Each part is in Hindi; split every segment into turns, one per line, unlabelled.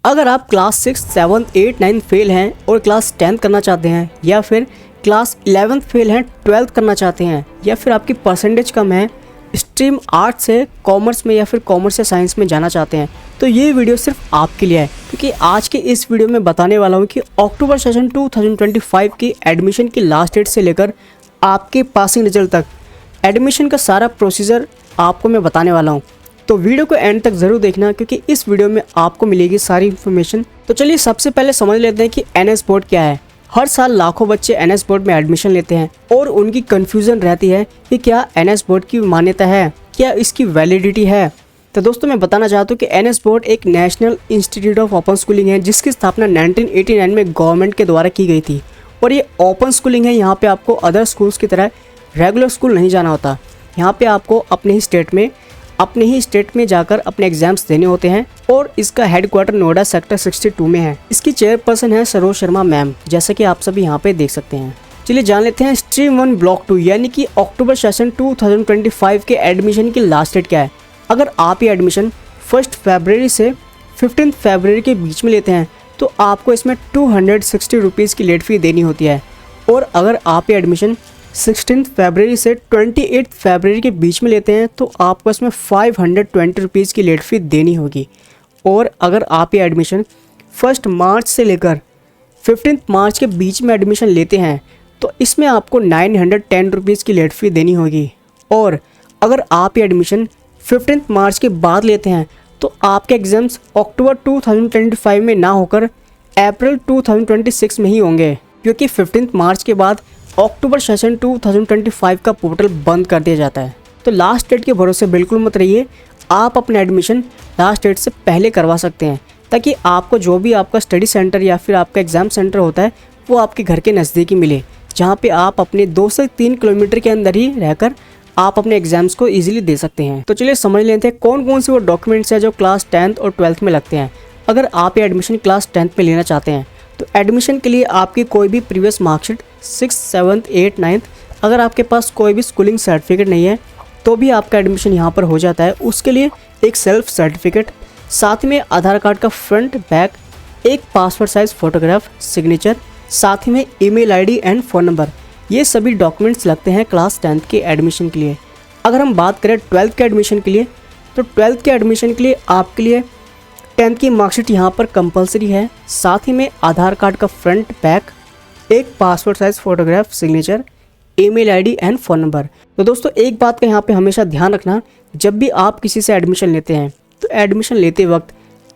अगर आप क्लास 6, 7, 8, 9 फेल हैं और क्लास 10 करना चाहते हैं, या फिर क्लास 11 फेल हैं, 12 करना चाहते हैं, या फिर आपकी परसेंटेज कम है, स्ट्रीम आर्ट्स से कॉमर्स में या फिर कॉमर्स से साइंस में जाना चाहते हैं, तो ये वीडियो सिर्फ आपके लिए है। क्योंकि आज के इस वीडियो में बताने वाला हूँ कि अक्टूबर सेशन 2025 की एडमिशन की लास्ट डेट से लेकर आपके पासिंग रिजल्ट तक एडमिशन का सारा प्रोसीजर आपको मैं बताने वाला हूँ। तो वीडियो को एंड तक ज़रूर देखना, क्योंकि इस वीडियो में आपको मिलेगी सारी इन्फॉर्मेशन। तो चलिए सबसे पहले समझ लेते हैं कि एनएस बोर्ड क्या है। हर साल लाखों बच्चे एनएस बोर्ड में एडमिशन लेते हैं और उनकी कन्फ्यूज़न रहती है कि क्या एनएस बोर्ड की मान्यता है, क्या इसकी वैलिडिटी है। तो दोस्तों मैं बताना चाहता हूँ कि एनएस बोर्ड एक national institute of open schooling है, जिसकी स्थापना 1989 में गवर्नमेंट के द्वारा की गई थी। और ये ओपन स्कूलिंग है, यहाँ पे आपको अदर स्कूल्स की तरह रेगुलर स्कूल नहीं जाना होता। यहाँ पे आपको अपने ही स्टेट में जाकर अपने एग्जाम्स देने होते हैं। और इसका हेडक्वार्टर नोएडा सेक्टर 62 में है। इसकी चेयरपर्सन है सरोज शर्मा मैम, जैसा कि आप सभी यहाँ पे देख सकते हैं। चलिए जान लेते हैं स्ट्रीम 1 ब्लॉक 2 यानी कि अक्टूबर सेशन 2025 के एडमिशन की लास्ट डेट क्या है। अगर आप ये एडमिशन 1 फरवरी से 15 फरवरी के बीच में लेते हैं तो आपको इसमें 260 रुपीज़ की लेट फी देनी होती है। और अगर आप ये एडमिशन 16 फरवरी से 28 फरवरी के बीच में लेते हैं तो आपको इसमें 520 रुपीज़ की लेट फी देनी होगी। और अगर आप ये एडमिशन 1 मार्च से लेकर 15 मार्च के बीच में एडमिशन लेते हैं तो इसमें आपको 910 रुपीज़ की लेट फी देनी होगी। और अगर आप ये एडमिशन 15 मार्च के बाद लेते हैं तो आपके एग्ज़ाम्स अक्टूबर 2025 में ना होकर अप्रैल 2026 में ही होंगे, क्योंकि 15 मार्च के बाद अक्टूबर सेशन 2025 का पोर्टल बंद कर दिया जाता है। तो लास्ट डेट के भरोसे बिल्कुल मत रहिए, आप अपना एडमिशन लास्ट डेट से पहले करवा सकते हैं, ताकि आपको जो भी आपका स्टडी सेंटर या फिर आपका एग्ज़ाम सेंटर होता है वो आपके घर के नज़दीक ही मिले, जहाँ पे आप अपने 2 से 3 किलोमीटर के अंदर ही रहकर आप अपने एग्ज़ाम्स को ईजिली दे सकते हैं। तो चलिए समझ लेते हैं कौन कौन से वो डॉक्यूमेंट्स हैं जो क्लास 10th और 12th में लगते हैं। अगर आप ये एडमिशन क्लास 10th में लेना चाहते हैं तो एडमिशन के लिए आपकी कोई भी प्रीवियस मार्कशीट 6, 7, 8, 9, अगर आपके पास कोई भी स्कूलिंग सर्टिफिकेट नहीं है तो भी आपका एडमिशन यहाँ पर हो जाता है। उसके लिए एक सेल्फ सर्टिफिकेट, साथ में आधार कार्ड का फ्रंट बैक, एक पासपोर्ट साइज़ फ़ोटोग्राफ, सिग्नेचर, साथ ही में email ID and phone number, ये सभी डॉक्यूमेंट्स लगते हैं क्लास 10th के एडमिशन के लिए। अगर हम बात करें 12th के एडमिशन के लिए तो 12th के एडमिशन के लिए आपके लिए 10th की मार्कशीट यहाँ पर कंपलसरी है, साथ ही में आधार कार्ड का फ्रंट बैक, एक passport size photograph, signature, email ID and phone number. तो दोस्तों एक बात का यहाँ पे हमेशा ध्यान रखना, जब भी आप किसी से एडमिशन लेते हैं तो एडमिशन लेते वक्त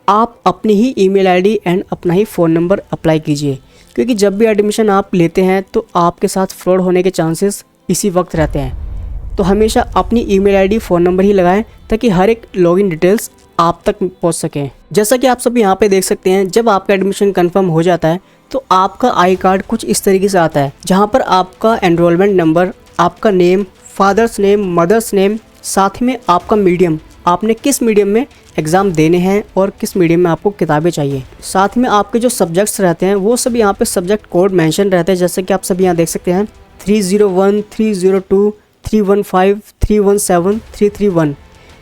आप अपनी ही ईमेल आईडी एंड अपना ही फ़ोन नंबर अप्लाई कीजिए, क्योंकि जब भी एडमिशन आप लेते हैं तो आपके साथ फ्रॉड होने के चांसेस इसी वक्त रहते हैं। तो हमेशा अपनी ईमेल आईडी, फ़ोन नंबर ही लगाएं, ताकि हर एक लॉगिन डिटेल्स आप तक पहुंच सकें। जैसा कि आप सब यहाँ पे देख सकते हैं, जब आपका एडमिशन कंफर्म हो जाता है तो आपका आई कार्ड कुछ इस तरीके से आता है, जहाँ पर आपका एनरोलमेंट नंबर, आपका name, father's name, mother's name, साथ ही में आपका मीडियम, आपने किस मीडियम में एग्ज़ाम देने हैं और किस मीडियम में आपको किताबें चाहिए, साथ में आपके जो सब्जेक्ट्स रहते हैं वो सब यहाँ पे सब्जेक्ट कोड मेंशन रहते हैं, जैसे कि आप सब यहाँ देख सकते हैं 301, 302, 315, 317, 331,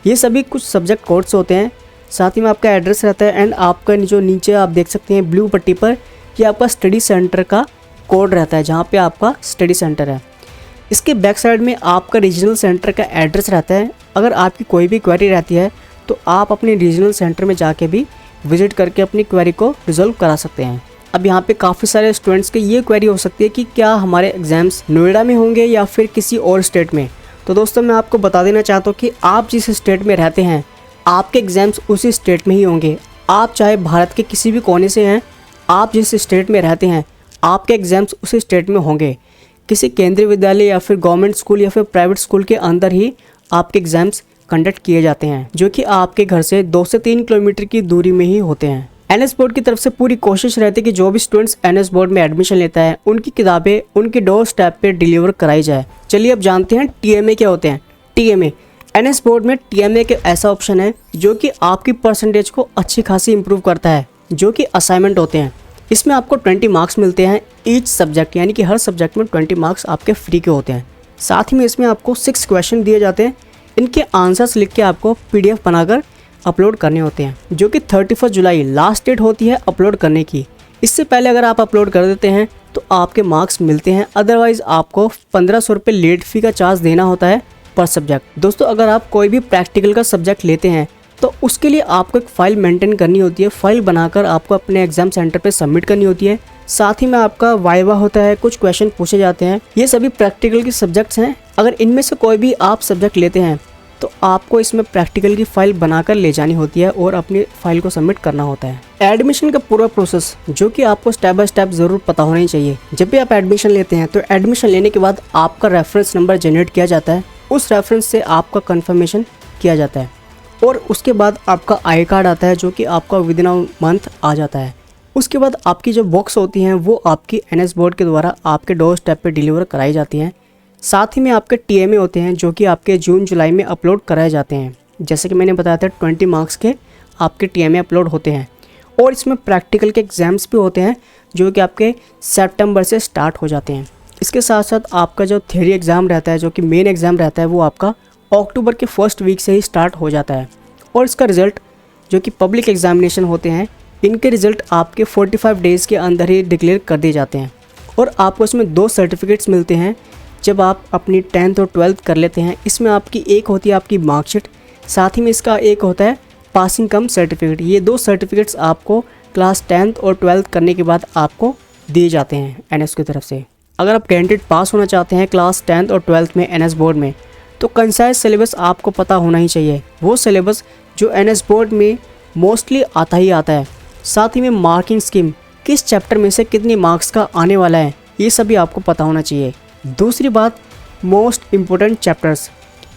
ये सभी कुछ सब्जेक्ट कोड्स होते हैं। साथ ही में आपका एड्रेस रहता है एंड आपका जो नीचे आप देख सकते हैं ब्लू पट्टी पर, ये आपका स्टडी सेंटर का कोड रहता है, जहाँ पे आपका स्टडी सेंटर है। इसके बैक साइड में आपका रीजनल सेंटर का एड्रेस रहता है। अगर आपकी कोई भी क्वेरी रहती है तो आप अपने रीजनल सेंटर में जाके भी विजिट करके अपनी क्वेरी को रिजॉल्व करा सकते हैं। अब यहाँ पे काफ़ी सारे स्टूडेंट्स की ये क्वेरी हो सकती है कि क्या हमारे एग्ज़ाम्स नोएडा में होंगे या फिर किसी और स्टेट में। तो दोस्तों मैं आपको बता देना चाहता हूँ कि आप जिस स्टेट में रहते हैं आपके एग्ज़ाम्स उसी स्टेट में ही होंगे। आप चाहे भारत के किसी भी कोने से हैं, आप जिस स्टेट में रहते हैं आपके एग्ज़ाम्स उसी स्टेट में होंगे। किसी केंद्रीय विद्यालय या फिर गवर्नमेंट स्कूल या फिर प्राइवेट स्कूल के अंदर ही आपके एग्ज़ाम्स कंडक्ट किए जाते हैं, जो कि आपके घर से 2 से 3 किलोमीटर की दूरी में ही होते हैं। एनएस बोर्ड की तरफ से पूरी कोशिश रहती है कि जो भी स्टूडेंट्स एनएस बोर्ड में एडमिशन लेता है उनकी किताबें उनके डोर स्टेप पे डिलीवर कराई जाए। चलिए अब जानते हैं टीएमए क्या होते हैं। टीएमए, एनएस बोर्ड में टीएमए के ऐसा ऑप्शन है जो कि आपकी परसेंटेज को अच्छी खासी इंप्रूव करता है, जो कि असाइनमेंट होते हैं। इसमें आपको 20 मार्क्स मिलते हैं ईच सब्जेक्ट, यानी कि हर सब्जेक्ट में 20 मार्क्स आपके फ्री के होते हैं। साथ ही में इसमें आपको 6 क्वेश्चन दिए जाते हैं, इनके आंसर्स लिख के आपको PDF बनाकर अपलोड करने होते हैं, जो कि 31 जुलाई लास्ट डेट होती है अपलोड करने की। इससे पहले अगर आप अपलोड कर देते हैं तो आपके मार्क्स मिलते हैं, अदरवाइज़ आपको 1500 रुपये लेट फ़ी का चार्ज देना होता है पर सब्जेक्ट। दोस्तों अगर आप कोई भी प्रैक्टिकल का सब्जेक्ट लेते हैं तो उसके लिए आपको एक फ़ाइल मेंटेन करनी होती है। फाइल बनाकर आपको अपने एग्जाम सेंटर पे सबमिट करनी होती है। साथ ही में आपका वाइवा होता है, कुछ क्वेश्चन पूछे जाते हैं। ये सभी प्रैक्टिकल के सब्जेक्ट्स हैं। अगर इनमें से कोई भी आप सब्जेक्ट लेते हैं तो आपको इसमें प्रैक्टिकल की फ़ाइल बनाकर ले जानी होती है और अपनी फ़ाइल को सबमिट करना होता है। एडमिशन का पूरा प्रोसेस जो कि आपको स्टेप बाय स्टेप ज़रूर पता होना ही चाहिए। जब भी आप एडमिशन लेते हैं तो एडमिशन लेने के बाद आपका रेफरेंस नंबर जनरेट किया जाता है, उस रेफरेंस से आपका कन्फर्मेशन किया जाता है और उसके बाद आपका आई कार्ड आता है जो कि आपका विद इन अ मंथ आ जाता है। उसके बाद आपकी जो बुक्स होती हैं वो आपकी NS बोर्ड के द्वारा आपके डोर स्टेप पे डिलीवर कराई जाती हैं। साथ ही में आपके TMA होते हैं जो कि आपके जून जुलाई में अपलोड कराए जाते हैं। जैसे कि मैंने बताया था 20 मार्क्स के आपके TMA अपलोड होते हैं और इसमें प्रैक्टिकल के एग्ज़ाम्स भी होते हैं जो कि आपके सितंबर से स्टार्ट हो जाते हैं। इसके साथ साथ आपका जो थ्योरी एग्ज़ाम रहता है, जो कि मेन एग्ज़ाम रहता है, वो आपका अक्टूबर के फर्स्ट वीक से ही स्टार्ट हो जाता है और इसका रिज़ल्ट जो कि पब्लिक एग्जामिनेशन होते हैं, इनके रिज़ल्ट आपके 45 डेज़ के अंदर ही डिक्लेयर कर दिए जाते हैं और आपको इसमें 2 सर्टिफिकेट्स मिलते हैं जब आप अपनी 10th और 12th कर लेते हैं। इसमें आपकी एक होती है आपकी मार्कशीट, साथ ही में इसका एक होता है पासिंग कम सर्टिफिकेट। ये 2 सर्टिफिकेट्स आपको क्लास 10th और 12th करने के बाद आपको दिए जाते हैं NS की तरफ से। अगर आप कैंडिडेट पास होना चाहते हैं क्लास 10th और 12th में NS बोर्ड में, तो कंसाइज सिलेबस आपको पता होना ही चाहिए। वो सिलेबस जो NS बोर्ड में मोस्टली आता ही आता है। साथ ही में मार्किंग स्कीम, किस चैप्टर में से कितने मार्क्स का आने वाला है, ये सभी आपको पता होना चाहिए। दूसरी बात, मोस्ट इम्पोर्टेंट चैप्टर्स,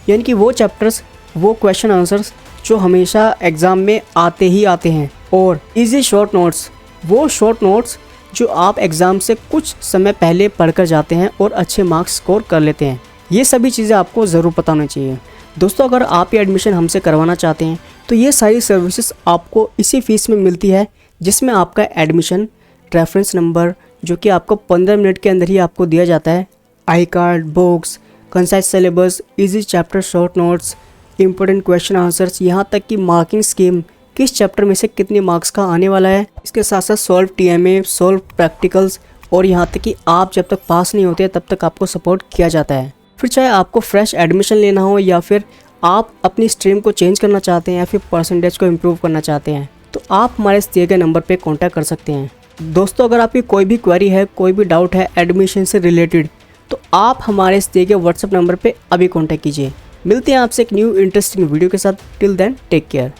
यानी कि वो चैप्टर्स, वो क्वेश्चन आंसर्स जो हमेशा एग्ज़ाम में आते ही आते हैं, और इजी शॉर्ट नोट्स, वो शॉर्ट नोट्स जो आप एग्ज़ाम से कुछ समय पहले पढ़कर जाते हैं और अच्छे मार्क्स स्कोर कर लेते हैं। ये सभी चीज़ें आपको ज़रूर पता होनी चाहिए। दोस्तों अगर आप ये एडमिशन हमसे करवाना चाहते हैं तो ये सारी सर्विसेज आपको इसी फीस में मिलती है, जिसमें आपका एडमिशन, रेफरेंस नंबर जो कि आपको 15 मिनट के अंदर ही आपको दिया जाता है, I card, books, concise syllabus, easy chapter short notes, important question answers, यहाँ तक कि मार्किंग स्कीम, किस चैप्टर में से कितने मार्क्स का आने वाला है। इसके साथ साथ सॉल्व TMA, सॉल्व प्रैक्टिकल्स, और यहाँ तक कि आप जब तक पास नहीं होते तब तक आपको सपोर्ट किया जाता है। फिर चाहे आपको फ्रेश एडमिशन लेना हो या फिर आप अपनी स्ट्रीम को चेंज करना चाहते हैं या फिर परसेंटेज को इम्प्रूव करना चाहते हैं, तो आप हमारे इस दिए गए नंबर पे कांटेक्ट कर सकते हैं। दोस्तों अगर आपकी कोई भी क्वेरी है, कोई भी डाउट है एडमिशन से रिलेटेड, तो आप हमारे इस दिए गए व्हाट्सएप नंबर पे अभी कांटेक्ट कीजिए। मिलते हैं आपसे एक न्यू इंटरेस्टिंग वीडियो के साथ। Till then take care.